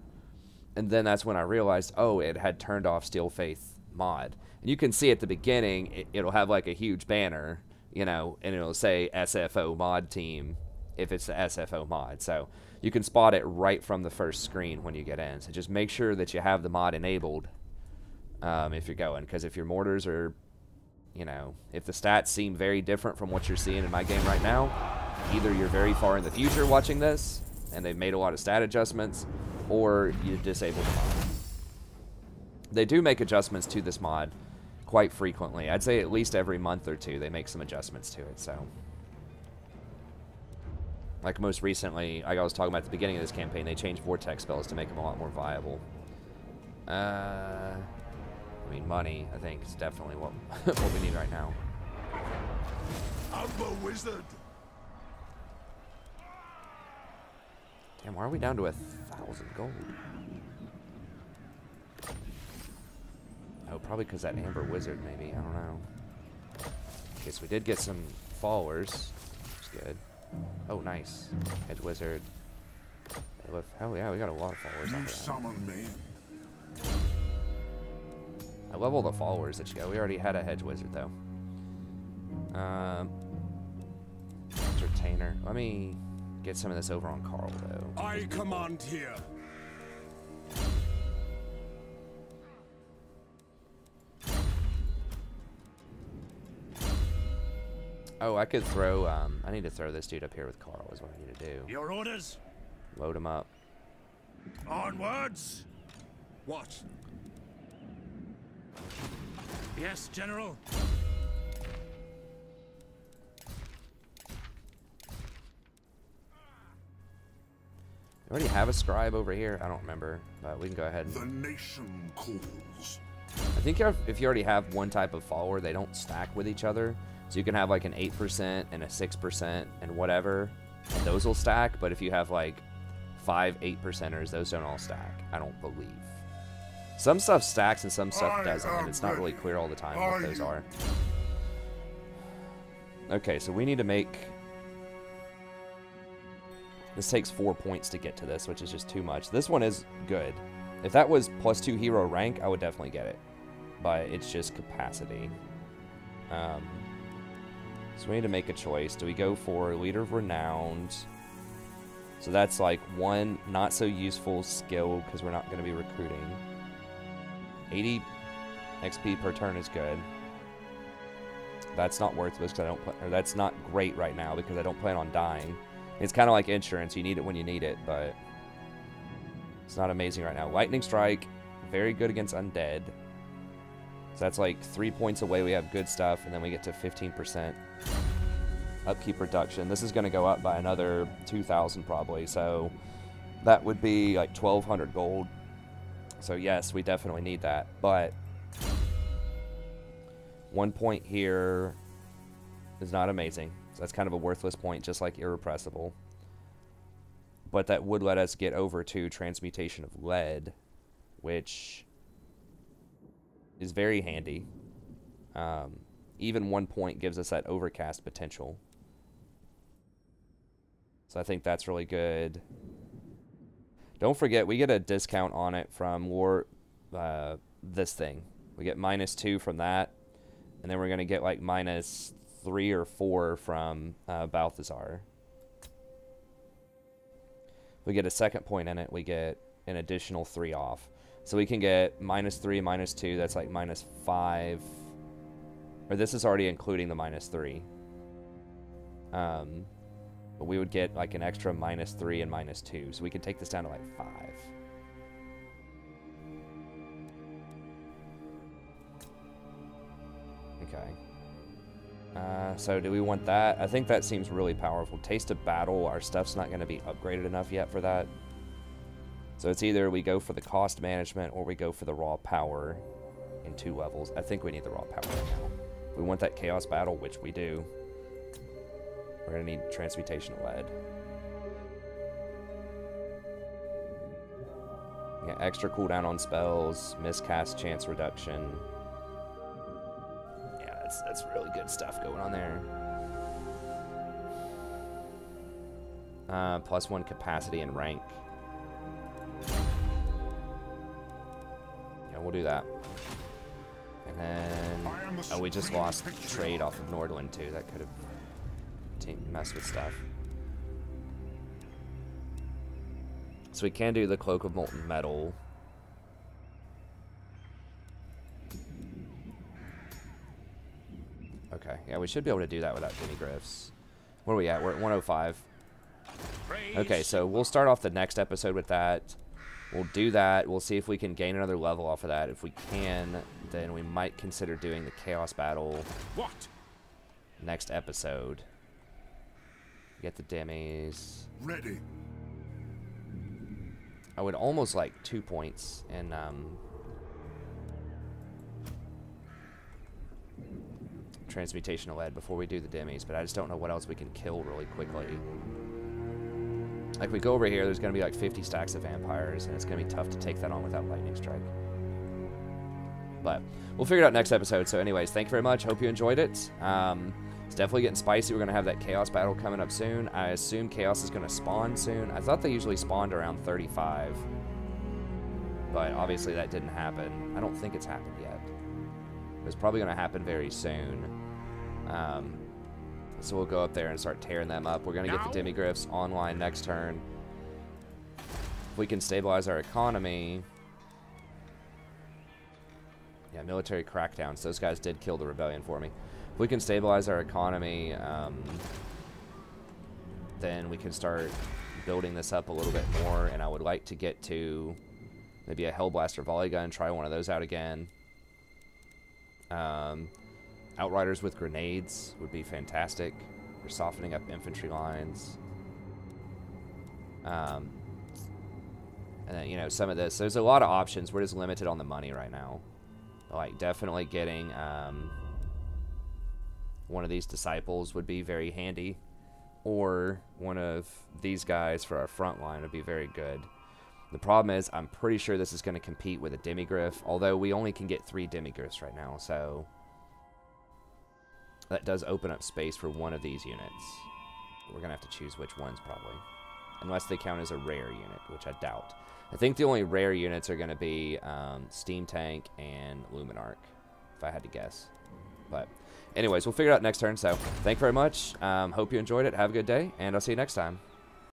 And then that's when I realized, oh, it had turned off Steel Faith mod. And you can see at the beginning, it'll have like a huge banner, you know, and it'll say SFO mod team if it's the SFO mod. So you can spot it right from the first screen when you get in. So just make sure that you have the mod enabled if you're going. Because if your mortars are, you know, if the stats seem very different from what you're seeing in my game right now, either you're very far in the future watching this, and they've made a lot of stat adjustments, or you disable the mod. They do make adjustments to this mod quite frequently. I'd say at least every month or two they make some adjustments to it. So, like most recently, like I was talking about at the beginning of this campaign, they changed vortex spells to make them a lot more viable. I mean, money, I think, is definitely what what we need right now. I'm a wizard. Damn, why are we down to 1,000 gold? Oh, probably because that Amber Wizard, maybe. I don't know. Okay, so we did get some followers, which is good. Oh, nice. Hedge Wizard. Oh, yeah, we got a lot of followers. You summon me. I love all the followers that you got. We already had a Hedge Wizard, though. Entertainer. Let me get some of this over on Carl, though. I command here. Oh, I could throw, I need to throw this dude up here with Carl is what I need to do. Your orders? Load him up. Onwards! What? Yes, General? We already have a scribe over here. I don't remember, but we can go ahead and... The nation calls. I think if you already have one type of follower, they don't stack with each other. So you can have like an 8% and a 6% and whatever, and those will stack. But if you have like 5 8%ers, those don't all stack, I don't believe. Some stuff stacks and some stuff doesn't, and it's not really clear all the time what those are. Okay, so we need to make... This takes 4 points to get to this, which is just too much. This one is good. If that was +2 hero rank, I would definitely get it. But it's just capacity. So we need to make a choice. Do we go for Leader of Renowned? So that's like one not so useful skill because we're not going to be recruiting. 80 XP per turn is good. That's not worthless because I don't. Or that's not great right now because I don't plan on dying. It's kind of like insurance. You need it when you need it, but it's not amazing right now. Lightning Strike, very good against undead. So that's like 3 points away. We have good stuff, and then we get to 15% upkeep reduction. This is going to go up by another 2,000 probably, so that would be like 1,200 gold. So yes, we definitely need that, but 1 point here is not amazing. So that's kind of a worthless point, just like Irrepressible. But that would let us get over to Transmutation of Lead, which is very handy. Even 1 point gives us that overcast potential. So I think that's really good. Don't forget, we get a discount on it from this thing. We get -2 from that, and then we're going to get like -3 or 4 from Balthasar. If we get a second point in it, we get an additional 3 off. So we can get -3, -2, that's like -5. Or this is already including the -3. But we would get like an extra -3 and -2. So we could take this down to like 5. Okay. So do we want that? I think that seems really powerful. Taste of Battle, our stuff's not going to be upgraded enough yet for that. So it's either we go for the cost management or we go for the raw power in 2 levels. I think we need the raw power right now. We want that Chaos Battle, which we do. We're going to need Transmutation of Lead. Yeah, extra cooldown on spells, miscast chance reduction. Yeah, that's really good stuff going on there. +1 capacity and rank. Yeah, we'll do that. And then, oh, we just lost trade off of Nordland too. That could have messed with stuff. So we can do the Cloak of Molten Metal. Okay, yeah, we should be able to do that without Demigryphs. Where are we at? We're at 105. Okay, so we'll start off the next episode with that. We'll do that. We'll see if we can gain another level off of that. If we can, then we might consider doing the Chaos Battle. What? Next episode. Get the demis. Ready. I would almost like 2 points in Transmutational Lead before we do the demis, but I just don't know what else we can kill really quickly. Like, we go over here, there's going to be like 50 stacks of vampires, and it's going to be tough to take that on without Lightning Strike. But we'll figure it out next episode. So anyways, thank you very much. Hope you enjoyed it. It's definitely getting spicy. We're going to have that Chaos Battle coming up soon. I assume Chaos is going to spawn soon. I thought they usually spawned around 35. But obviously that didn't happen. I don't think it's happened yet. It's probably going to happen very soon. So we'll go up there and start tearing them up. We're going to get the Demigryphs online next turn. If we can stabilize our economy... Yeah, military crackdowns. Those guys did kill the rebellion for me. If we can stabilize our economy, then we can start building this up a little bit more. And I would like to get to maybe a Hellblaster volley gun, try one of those out again. Outriders with grenades would be fantastic. We're softening up infantry lines. And then, you know, some of this. There's a lot of options. We're just limited on the money right now. Like, definitely getting one of these disciples would be very handy. Or one of these guys for our front line would be very good. The problem is, I'm pretty sure this is going to compete with a Demigryph. Although we only can get 3 Demigryphs right now, so... that does open up space for one of these units. We're going to have to choose which ones, probably. Unless they count as a rare unit, which I doubt. I think the only rare units are going to be Steam Tank and Luminarch, if I had to guess. But anyways, we'll figure it out next turn. So thank you very much. Hope you enjoyed it. Have a good day, and I'll see you next time.